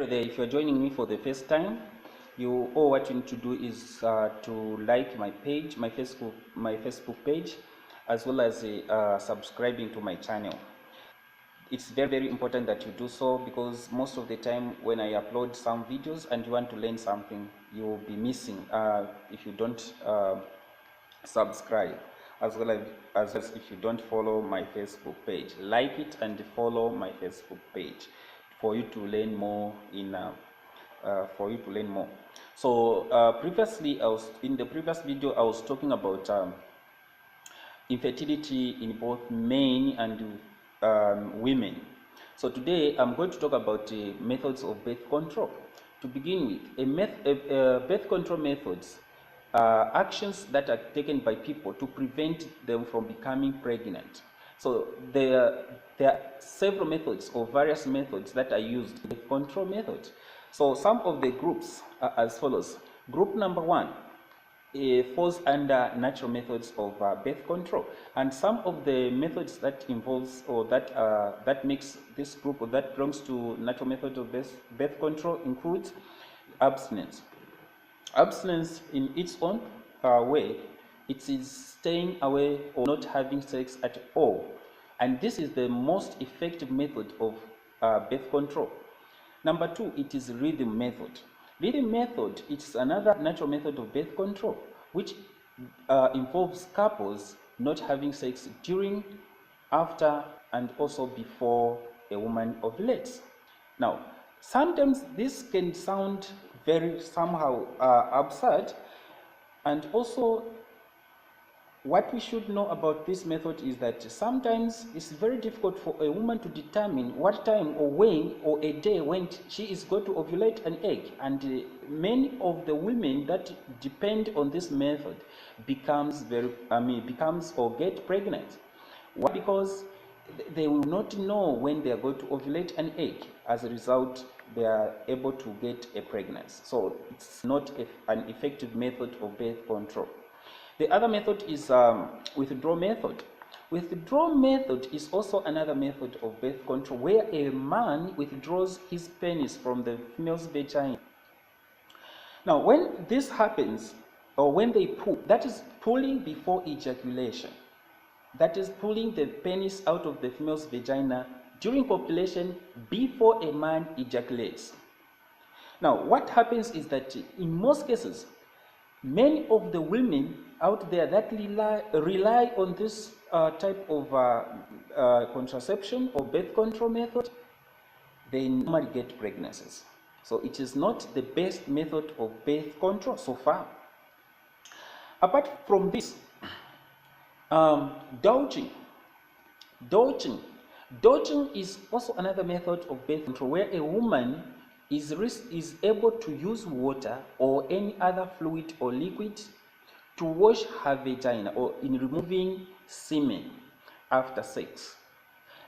Hello there. If you're joining me for the first time, all what you need to do is to like my page, my Facebook page, as well as subscribing to my channel. It's very important that you do so, because most of the time when I upload some videos and you want to learn something, you will be missing if you don't subscribe, as well as if you don't follow my Facebook page. Like it and follow my Facebook page for you to learn more So previously, in the previous video I was talking about infertility in both men and women. So today I'm going to talk about methods of birth control. To begin with, birth control methods are actions that are taken by people to prevent them from becoming pregnant. So there are several methods or various methods that are used in birth control methods. So some of the groups are as follows. Group number one falls under natural methods of birth control, and some of the methods that involves or that makes this group, or that belongs to natural methods of birth control, includes abstinence. Abstinence in its own way, it is staying away or not having sex at all, and this is the most effective method of birth control. Number two, it is rhythm method. Rhythm method is another natural method of birth control, which involves couples not having sex during, after, and also before a woman ovulates. Now, sometimes this can sound somehow absurd, and also what we should know about this method is that sometimes it's very difficult for a woman to determine what time or when or a day when she is going to ovulate an egg, and many of the women that depend on this method becomes or get pregnant. Why? Because they will not know when they are going to ovulate an egg. As a result, they are able to get a pregnancy. So it's not an effective method of birth control. The other method is withdrawal method. Withdrawal method is also another method of birth control, where a man withdraws his penis from the female's vagina. Now, when this happens, or when they pull, that is pulling before ejaculation. That is pulling the penis out of the female's vagina during copulation before a man ejaculates. Now, what happens is that in most cases, many of the women out there that rely on this type of contraception or birth control method, they normally get pregnancies. So it is not the best method of birth control so far. Apart from this, dodging is also another method of birth control, where a woman is able to use water or any other fluid or liquid to wash her vagina, or in removing semen after sex.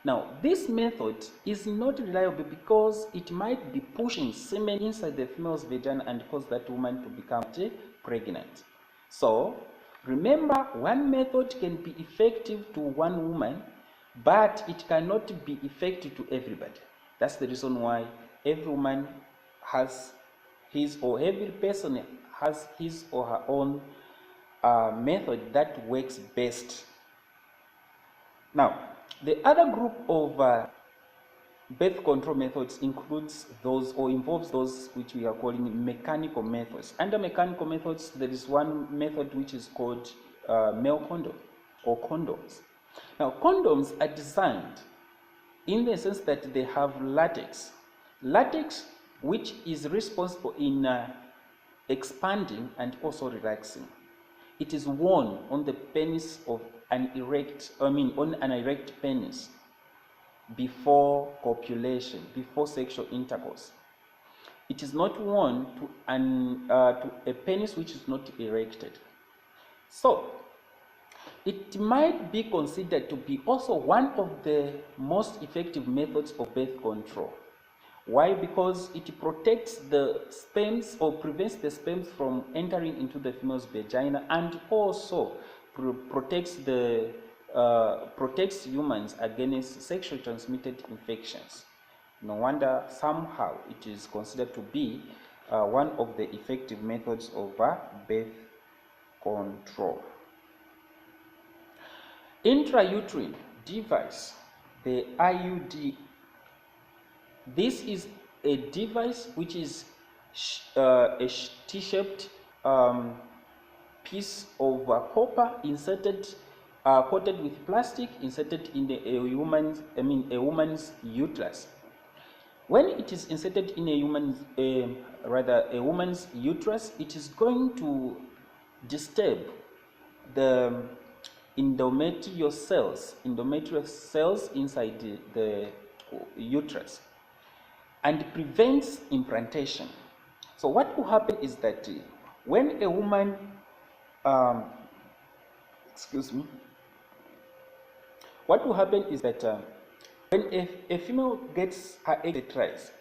Now, this method is not reliable because it might be pushing semen inside the female's vagina and cause that woman to become pregnant. So remember, one method can be effective to one woman, but it cannot be effective to everybody. That's the reason why every woman has every person has his or her own method that works best. Now, the other group of birth control methods includes those, or involves those, which we are calling mechanical methods. Under mechanical methods, there is one method which is called male condom or condoms. Now, condoms are designed in the sense that they have latex, which is responsible in expanding and also relaxing. It is worn on the penis of on an erect penis before copulation, before sexual intercourse. It is not worn to a penis which is not erected. So it might be considered to be also one of the most effective methods of birth control. Why? Because it protects the sperms, or prevents the sperms from entering into the female's vagina, and also protects humans against sexually transmitted infections. No wonder somehow it is considered to be one of the effective methods of birth control. Intrauterine device, the IUD. This is a device which is a T-shaped piece of copper inserted, coated with plastic, inserted in a woman's uterus. When it is inserted in a woman's uterus, it is going to disturb the endometrial cells inside the uterus, and prevents implantation. So what will happen is that when a woman, what will happen is that when a female gets her egg fertilized,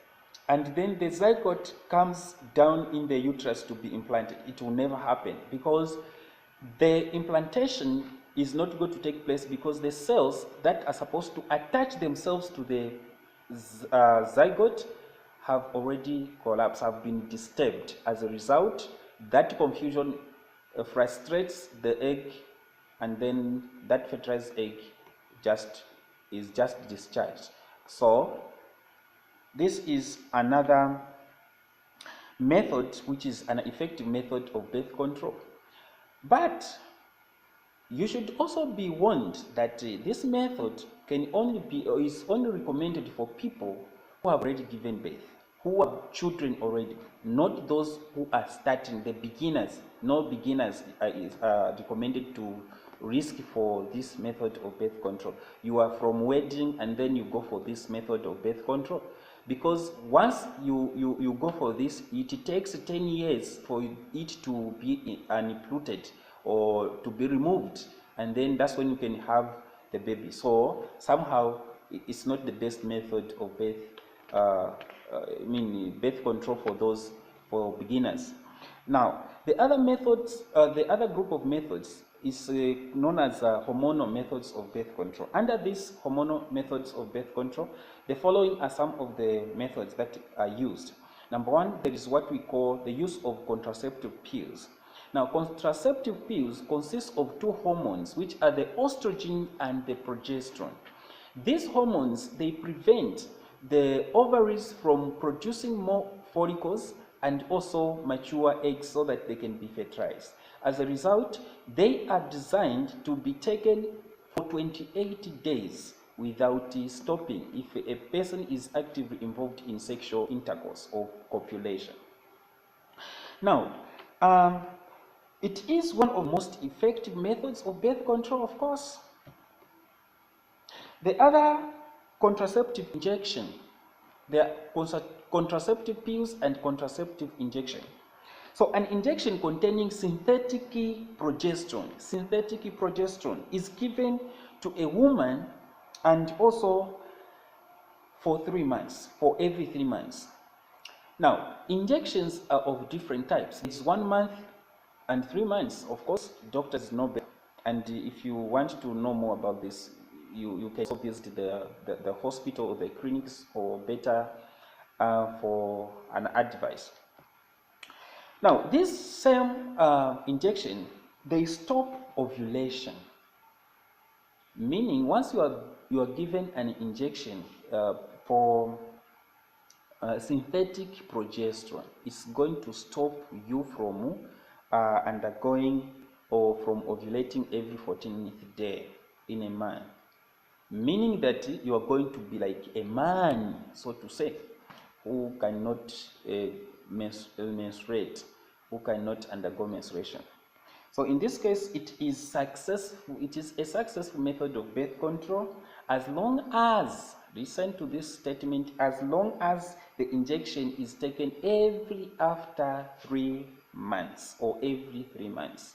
and then the zygote comes down in the uterus to be implanted, it will never happen, because the implantation is not going to take place, because the cells that are supposed to attach themselves to the zygote have already collapsed, have been disturbed. As a result, that confusion frustrates the egg, and then that fertilized egg is just discharged. So this is another method which is an effective method of birth control. But you should also be warned that this method can only be, or is only recommended for people who have already given birth, who have children already, not those who are starting, the beginners. No beginners are recommended to risk for this method of birth control. You are from wedding and then you go for this method of birth control, because once you go for this, it takes 10 years for it to be uprooted or to be removed, and then that's when you can have the baby. So somehow it's not the best method of birth birth control for beginners. Now the other methods, the other group of methods is known as hormonal methods of birth control. Under these hormonal methods of birth control, the following are some of the methods that are used. Number one, there is what we call the use of contraceptive pills. Now, contraceptive pills consist of two hormones, which are the estrogen and the progesterone. These hormones, they prevent the ovaries from producing more follicles and also mature eggs so that they can be fertilized. As a result, they are designed to be taken for 28 days without stopping if a person is actively involved in sexual intercourse or copulation. Now, it is one of the most effective methods of birth control, of course. The other contraceptive injection, there are contraceptive pills and contraceptive injection. So an injection containing synthetic progesterone is given to a woman, and also for 3 months, for every 3 months. Now, injections are of different types. It's 1 month and 3 months. Of course, doctors know better. And if you want to know more about this, you can also visit the hospital or the clinics or better for an advice. Now, this same injection, they stop ovulation. Meaning, once you are given an injection for synthetic progesterone, it's going to stop you from undergoing or from ovulating every 14th day in a man. Meaning that you are going to be like a man, so to say, who cannot menstruate, who cannot undergo menstruation. So in this case, it is successful. It is a successful method of birth control as long as, listen to this statement, as long as the injection is taken after 3 months or every 3 months.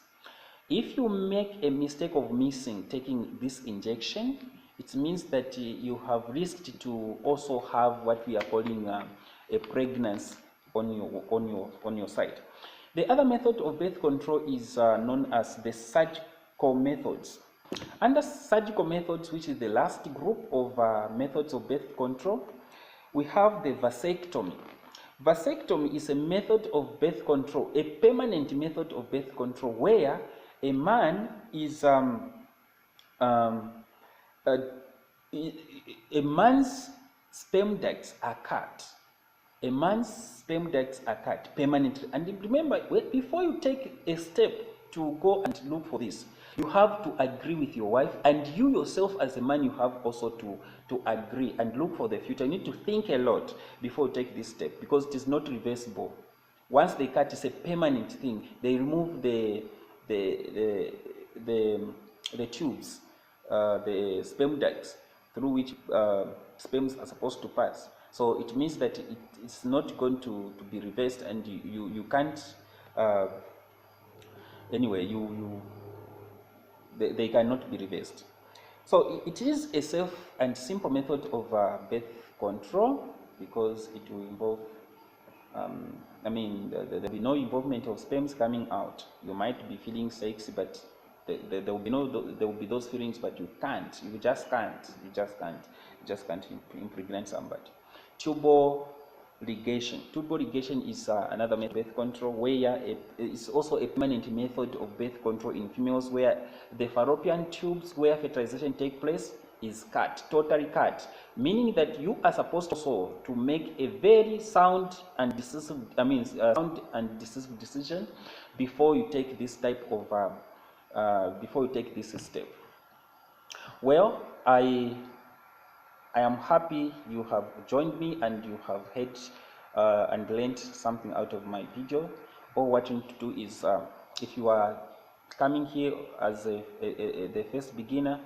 If you make a mistake of missing taking this injection, it means that you have risked to also have what we are calling a pregnancy on your side. The other method of birth control is known as the surgical methods. Under surgical methods, which is the last group of methods of birth control, we have the vasectomy. Vasectomy is a method of birth control, a permanent method of birth control, where a man is um, a man's sperm ducts are cut. A man's sperm ducts are cut permanently. And remember, before you take a step to go and look for this, you have to agree with your wife, and you yourself as a man, you have also to agree and look for the future. You need to think a lot before you take this step, because it is not reversible. Once they cut, it's a permanent thing. They remove the tubes, the sperm ducts through which sperms are supposed to pass. So it means that it's not going to be reversed, and you can't anyway they cannot be reversed. So it is a safe and simple method of birth control, because it will involve there will be no involvement of sperms coming out. You might be feeling sexy, but there will be those feelings, but you just can't impregnate somebody. Tubal ligation. Tubal ligation is another method of birth control, where it's also a permanent method of birth control in females, where the fallopian tubes where fertilization takes place is cut, totally cut, meaning that you are supposed also to make a very sound and decisive, decision before you take this type of before you take this step. Well, I am happy you have joined me and you have heard and learned something out of my video. All what you need to do is, if you are coming here as the first beginner,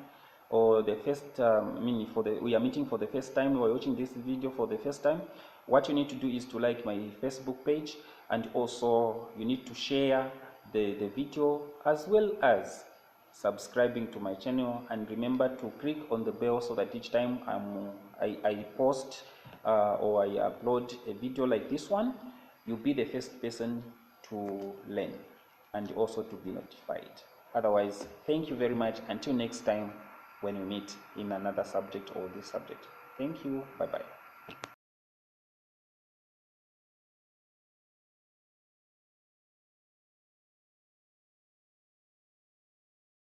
or the first we are meeting for the first time, or watching this video for the first time, what you need to do is to like my Facebook page, and also you need to share the video, as well as subscribing to my channel, and remember to click on the bell, so that each time I post or I upload a video like this one, you'll be the first person to learn and also to be notified. Otherwise, thank you very much. Until next time, when we meet in another subject or this subject. Thank you. Bye bye.